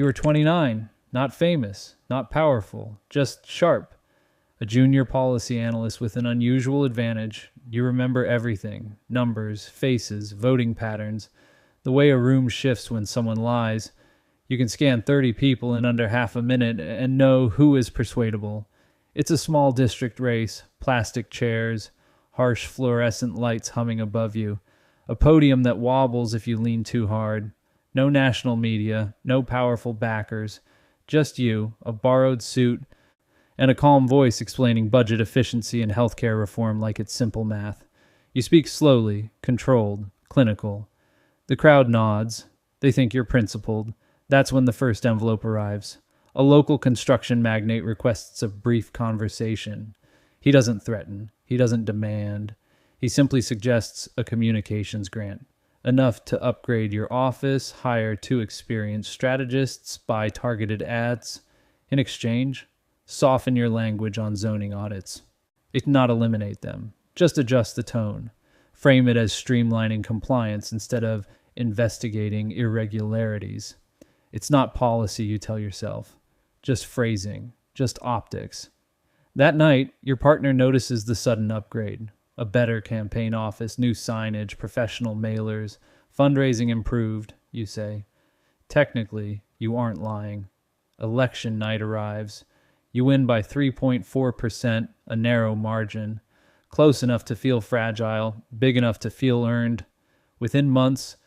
You were 29, not famous, not powerful, just sharp. A junior policy analyst with an unusual advantage. You remember everything: numbers, faces, voting patterns, the way a room shifts when someone lies. You can scan 30 people in under half a minute and know who is persuadable. It's a small district race, plastic chairs, harsh fluorescent lights humming above you, a podium that wobbles if you lean too hard. No national media, no powerful backers, just you, a borrowed suit, and a calm voice explaining budget efficiency and healthcare reform like it's simple math. You speak slowly, controlled, clinical. The crowd nods. They think you're principled. That's when the first envelope arrives. A local construction magnate requests a brief conversation. He doesn't threaten. He doesn't demand. He simply suggests a communications grant, enough to upgrade your office, hire 2 experienced strategists, buy targeted ads. In exchange, soften your language on zoning audits. It not eliminate them, just adjust the tone. Frame it as streamlining compliance instead of investigating irregularities. It's not policy, you tell yourself. Just phrasing, just optics. That night, your partner notices the sudden upgrade. A better campaign office, new signage, professional mailers, fundraising improved, you say. Technically, you aren't lying. Election night arrives. You win by 3.4%, a narrow margin. Close enough to feel fragile, big enough to feel earned. Within months,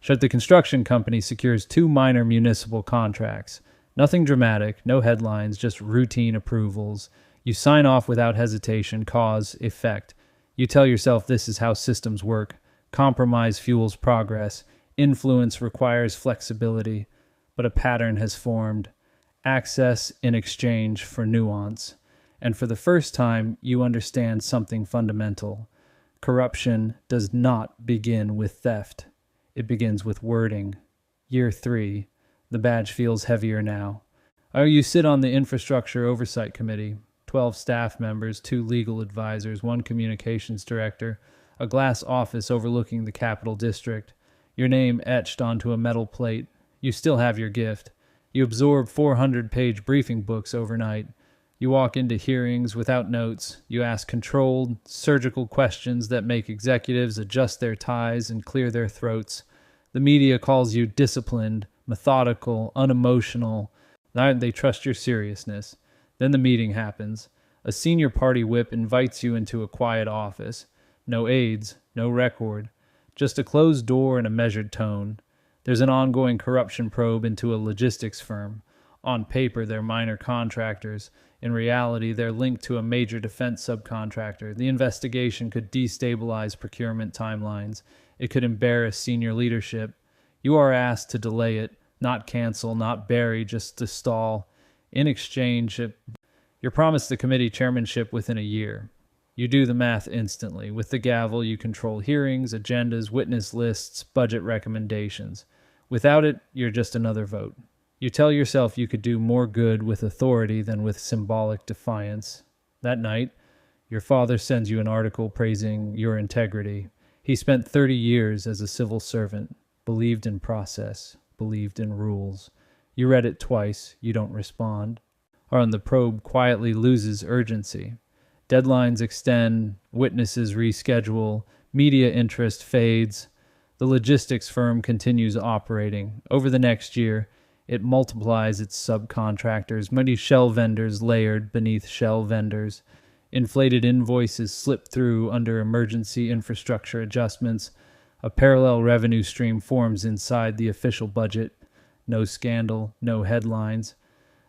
the construction company secures 2 minor municipal contracts. Nothing dramatic, no headlines, just routine approvals. You sign off without hesitation, cause, effect. You tell yourself this is how systems work. Compromise fuels progress. Influence requires flexibility. But a pattern has formed. Access in exchange for nuance. And for the first time, you understand something fundamental. Corruption does not begin with theft. It begins with wording. Year 3. The badge feels heavier now. You sit on the Infrastructure Oversight Committee. 12 staff members, 2 legal advisors, 1 communications director, a glass office overlooking the Capital District. Your name etched onto a metal plate. You still have your gift. You absorb 400-page briefing books overnight. You walk into hearings without notes. You ask controlled, surgical questions that make executives adjust their ties and clear their throats. The media calls you disciplined, methodical, unemotional. They trust your seriousness. Then the meeting happens. A senior party whip invites you into a quiet office. No aides, no record. Just a closed door and a measured tone. There's an ongoing corruption probe into a logistics firm. On paper, they're minor contractors. In reality, they're linked to a major defense subcontractor. The investigation could destabilize procurement timelines. It could embarrass senior leadership. You are asked to delay it, not cancel, not bury, just to stall. In exchange, you're promised the committee chairmanship within a year. You do the math instantly. With the gavel, you control hearings, agendas, witness lists, budget recommendations. Without it, you're just another vote. You tell yourself you could do more good with authority than with symbolic defiance. That night, your father sends you an article praising your integrity. He spent 30 years as a civil servant, believed in process, believed in rules. You read it twice, you don't respond. Or the probe quietly loses urgency. Deadlines extend, witnesses reschedule, media interest fades. The logistics firm continues operating. Over the next year, it multiplies its subcontractors, many shell vendors layered beneath shell vendors. Inflated invoices slip through under emergency infrastructure adjustments. A parallel revenue stream forms inside the official budget. No scandal, no headlines.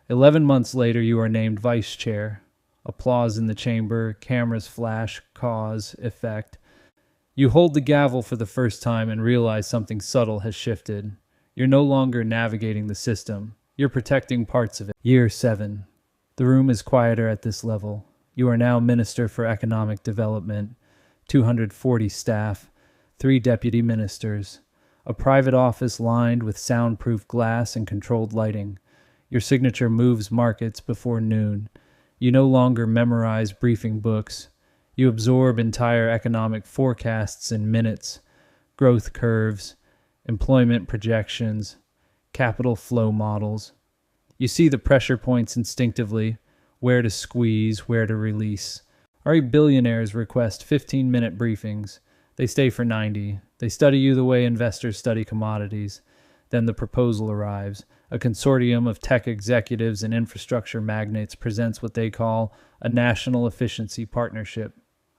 11 months later, you are named vice chair. Applause in the chamber, cameras flash, cause, effect. You hold the gavel for the first time and realize something subtle has shifted. You're no longer navigating the system. You're protecting parts of it. Year 7. The room is quieter at this level. You are now Minister for Economic Development, 240 staff, 3 deputy ministers, a private office lined with soundproof glass and controlled lighting. Your signature moves markets before noon. You no longer memorize briefing books. You absorb entire economic forecasts in minutes, growth curves, employment projections, capital flow models. You see the pressure points instinctively, where to squeeze, where to release. RE billionaires request 15-minute briefings. They stay for 90. They study you the way investors study commodities. Then the proposal arrives. A consortium of tech executives and infrastructure magnates presents what they call a National Efficiency Partnership,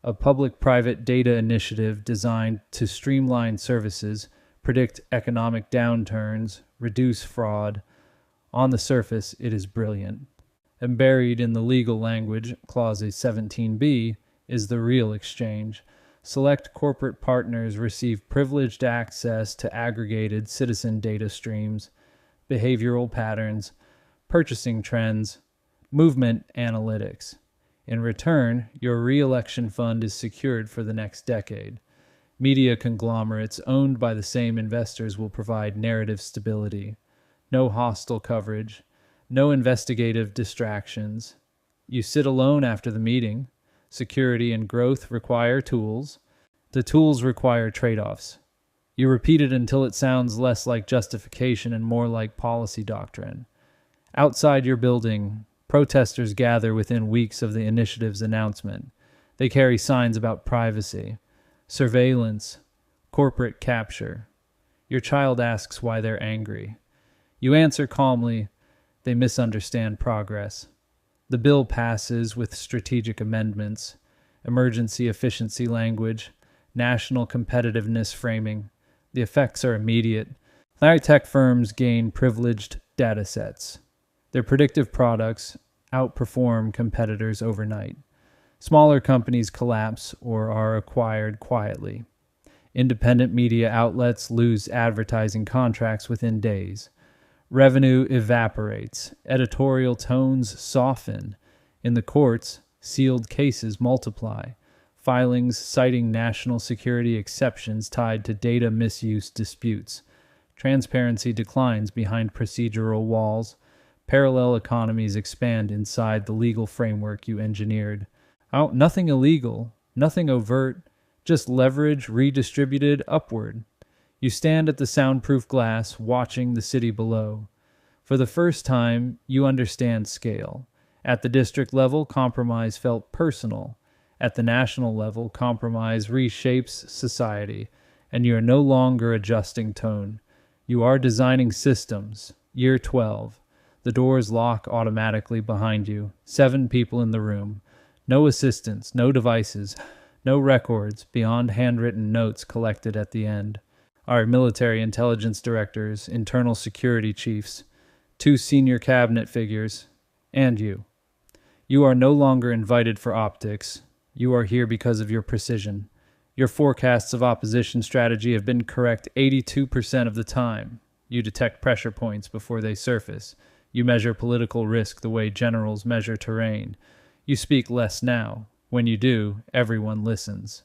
a public-private data initiative designed to streamline services, predict economic downturns, reduce fraud. On the surface, it is brilliant. And buried in the legal language, Clause 17b, is the real exchange. Select corporate partners receive privileged access to aggregated citizen data streams, behavioral patterns, purchasing trends, movement analytics. In return, your re-election fund is secured for the next decade. Media conglomerates owned by the same investors will provide narrative stability. No hostile coverage, no investigative distractions. You sit alone after the meeting. Security and growth require tools. The tools require trade-offs. You repeat it until it sounds less like justification and more like policy doctrine. Outside your building, protesters gather within weeks of the initiative's announcement. They carry signs about privacy, surveillance, corporate capture. Your child asks why they're angry. You answer calmly, they misunderstand progress. The bill passes with strategic amendments, emergency efficiency language, national competitiveness framing. The effects are immediate. High-tech firms gain privileged data sets. Their predictive products outperform competitors overnight. Smaller companies collapse or are acquired quietly. Independent media outlets lose advertising contracts within days. Revenue evaporates. Editorial tones soften. In the courts, sealed cases multiply. Filings citing national security exceptions tied to data misuse disputes. Transparency declines behind procedural walls. Parallel economies expand inside the legal framework you engineered. Nothing illegal, nothing overt, just leverage redistributed upward. You stand at the soundproof glass, watching the city below. For the first time, you understand scale. At the district level, compromise felt personal. At the national level, compromise reshapes society, and you are no longer adjusting tone. You are designing systems. Year 12. The doors lock automatically behind you. 7 people in the room. No assistants, no devices, no records beyond handwritten notes collected at the end. Our military intelligence directors, internal security chiefs, 2 senior cabinet figures, and you. You are no longer invited for optics. You are here because of your precision. Your forecasts of opposition strategy have been correct 82% of the time. You detect pressure points before they surface. You measure political risk the way generals measure terrain. You speak less now. When you do, everyone listens.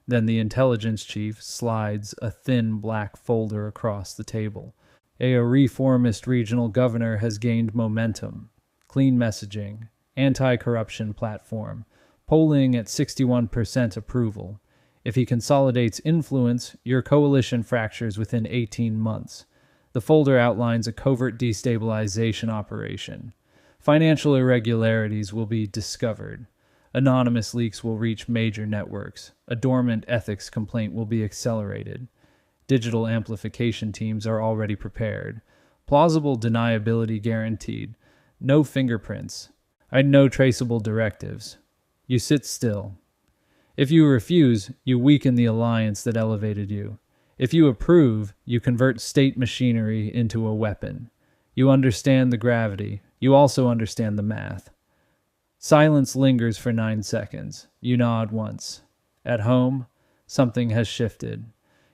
Then the intelligence chief slides a thin black folder across the table. A reformist regional governor has gained momentum. Clean messaging. Anti-corruption platform. Polling at 61% approval. If he consolidates influence, your coalition fractures within 18 months. The folder outlines a covert destabilization operation. Financial irregularities will be discovered. Anonymous leaks will reach major networks. A dormant ethics complaint will be accelerated. Digital amplification teams are already prepared. Plausible deniability guaranteed. No fingerprints. No traceable directives. You sit still. If you refuse, you weaken the alliance that elevated you. If you approve, you convert state machinery into a weapon. You understand the gravity. You also understand the math. Silence lingers for 9 seconds. You nod once. At home, something has shifted.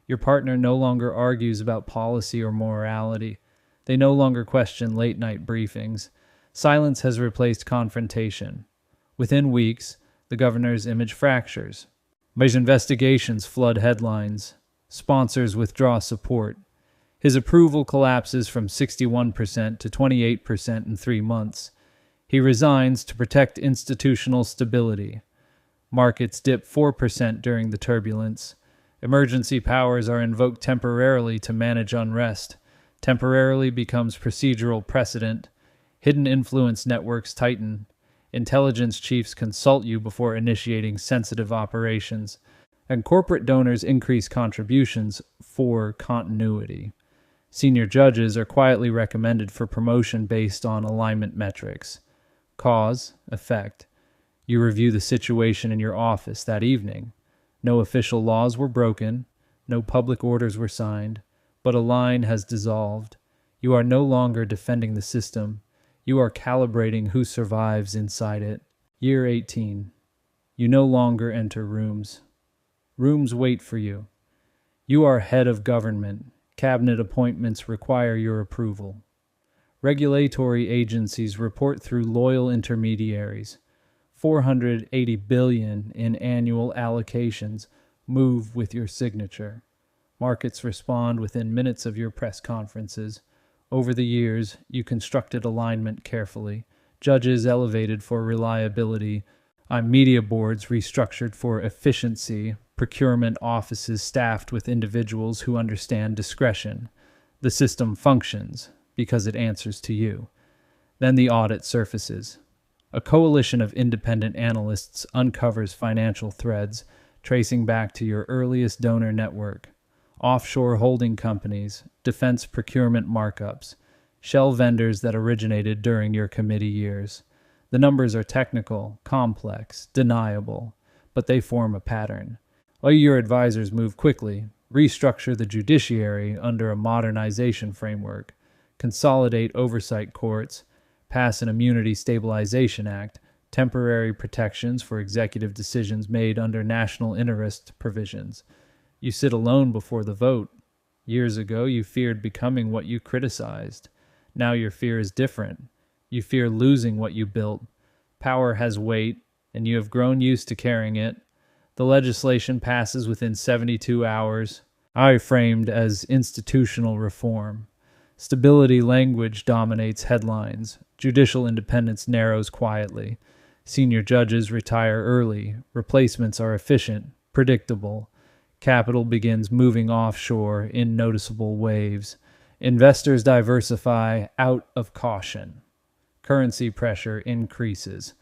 Your partner no longer argues about policy or morality. They no longer question late-night briefings. Silence has replaced confrontation. Within weeks, the governor's image fractures. His investigations flood headlines. Sponsors withdraw support. His approval collapses from 61% to 28% in 3 months. He resigns to protect institutional stability. Markets dip 4% during the turbulence. Emergency powers are invoked temporarily to manage unrest. temporarily becomes procedural precedent, hidden influence networks tighten, intelligence chiefs consult you before initiating sensitive operations, and corporate donors increase contributions for continuity. Senior judges are quietly recommended for promotion based on alignment metrics. Cause, effect. You review the situation in your office that evening. No official laws were broken, no public orders were signed, but a line has dissolved. You are no longer defending the system. You are calibrating who survives inside it. Year 18. You no longer enter rooms. Rooms wait for you. You are head of government. Cabinet appointments require your approval. Regulatory agencies report through loyal intermediaries. 480 billion in annual allocations move with your signature. Markets respond within minutes of your press conferences. Over the years, you constructed alignment carefully. Judges elevated for reliability. Media boards restructured for efficiency. Procurement offices staffed with individuals who understand discretion. The system functions because it answers to you. Then the audit surfaces. A coalition of independent analysts uncovers financial threads, tracing back to your earliest donor network. Offshore holding companies, defense procurement markups, shell vendors that originated during your committee years. The numbers are technical, complex, deniable, but they form a pattern. While your advisors move quickly, restructure the judiciary under a modernization framework, consolidate oversight courts, pass an Immunity Stabilization Act, temporary protections for executive decisions made under national interest provisions. You sit alone before the vote. Years ago, you feared becoming what you criticized. Now your fear is different. You fear losing what you built. Power has weight, and you have grown used to carrying it. The legislation passes within 72 hours, framed as institutional reform. Stability language dominates headlines. Judicial independence narrows quietly. Senior judges retire early. Replacements are efficient, predictable. Capital begins moving offshore in noticeable waves. Investors diversify out of caution. Currency pressure increases.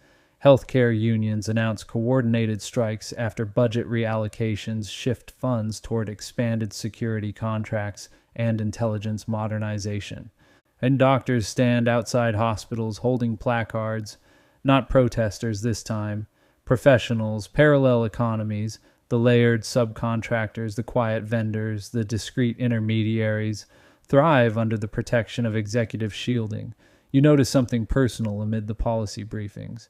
Healthcare unions announce coordinated strikes after budget reallocations shift funds toward expanded security contracts and intelligence modernization. And doctors stand outside hospitals holding placards, not protesters this time, professionals, parallel economies, the layered subcontractors, the quiet vendors, the discreet intermediaries, thrive under the protection of executive shielding. You notice something personal amid the policy briefings.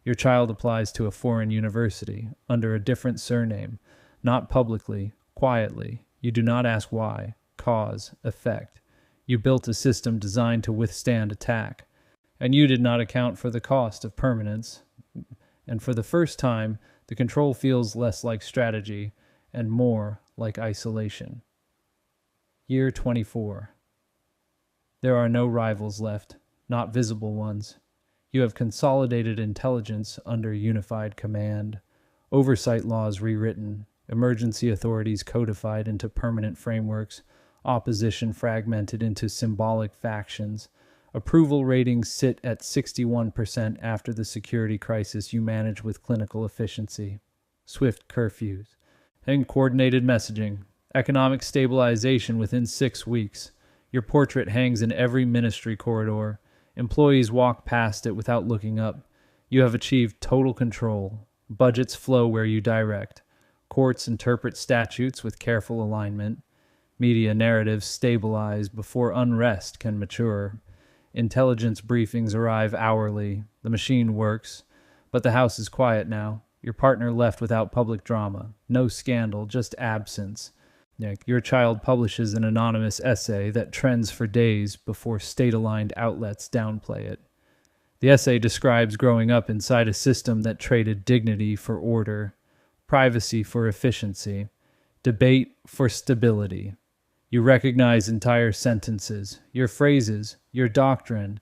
Your child applies to a foreign university, under a different surname, not publicly, quietly. You do not ask why. Cause, effect. You built a system designed to withstand attack, and you did not account for the cost of permanence. And for the first time, the control feels less like strategy and more like isolation. Year 24. There are no rivals left, not visible ones. You have consolidated intelligence under unified command, oversight laws rewritten, emergency authorities codified into permanent frameworks, opposition fragmented into symbolic factions. Approval ratings sit at 61% after the security crisis you manage with clinical efficiency. Swift curfews and coordinated messaging. Economic stabilization within 6 weeks. Your portrait hangs in every ministry corridor. Employees walk past it without looking up. You have achieved total control. Budgets flow where you direct. Courts interpret statutes with careful alignment. Media narratives stabilize before unrest can mature. Intelligence briefings arrive hourly. The machine works. But the house is quiet now. Your partner left without public drama. No scandal, just absence. Your child publishes an anonymous essay that trends for days before state-aligned outlets downplay it. The essay describes growing up inside a system that traded dignity for order, privacy for efficiency, debate for stability. You recognize entire sentences, your phrases, your doctrine,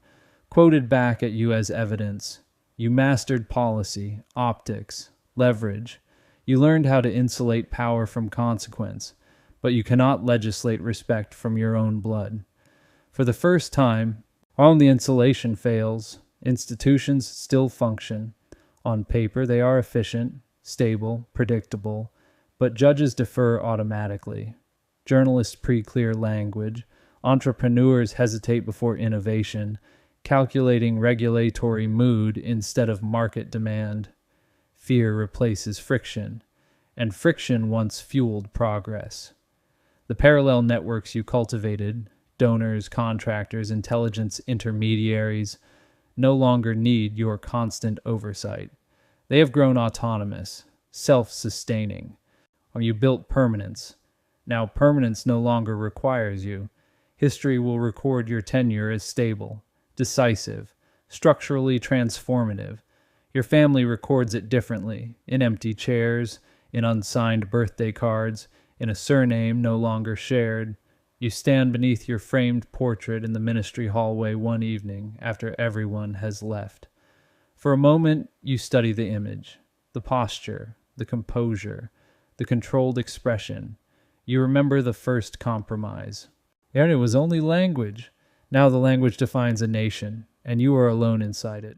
quoted back at you as evidence. You mastered policy, optics, leverage. You learned how to insulate power from consequence. But you cannot legislate respect from your own blood. For the first time, while the insulation fails, institutions still function. On paper, they are efficient, stable, predictable, but judges defer automatically. Journalists pre-clear language. Entrepreneurs hesitate before innovation, calculating regulatory mood instead of market demand. Fear replaces friction, and friction once fueled progress. The parallel networks you cultivated, donors, contractors, intelligence intermediaries, no longer need your constant oversight. They have grown autonomous, self-sustaining, or you built permanence. Now permanence no longer requires you. History will record your tenure as stable, decisive, structurally transformative. Your family records it differently, in empty chairs, in unsigned birthday cards, in a surname no longer shared. You stand beneath your framed portrait in the ministry hallway one evening after everyone has left. For a moment, you study the image, the posture, the composure, the controlled expression. You remember the first compromise. And it was only language. Now the language defines a nation, and you are alone inside it.